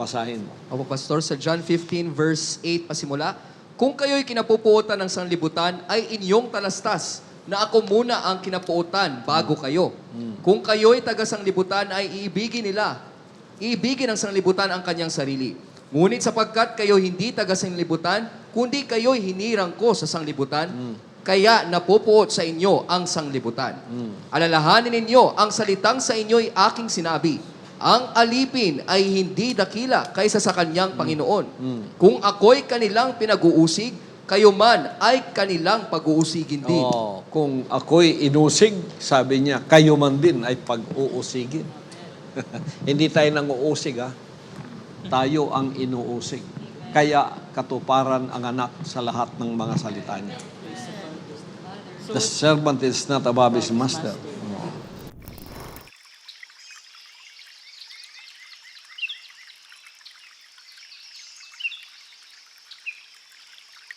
basahin mo. Opo, Pastor, sa John 15 verse 8 pasimula, kung kayo'y kinapupuotan ng sanlibutan, ay inyong talastas na ako muna ang kinapuotan bago kayo. Kung kayo'y taga-sanglibutan, ay iibigin ng sanglibutan ang kanyang sarili. Ngunit sapagkat kayo hindi taga-sanglibutan, kundi kayo'y hinirang ko sa sanglibutan, kaya napupuot sa inyo ang sanglibutan. Alalahanin ninyo, ang salitang sa inyo'y aking sinabi. Ang alipin ay hindi dakila kaysa sa kanyang Panginoon. Kung ako'y kanilang pinag-uusig, kayo man ay kanilang pag-uusigin din. Oh, kung ako'y inusig, sabi niya, kayo man din ay pag-uusigin. Hindi tayo nang uusig, ha? Tayo ang inuusig. Kaya katuparan ang anak sa lahat ng mga salita niya. The servant is not above his master.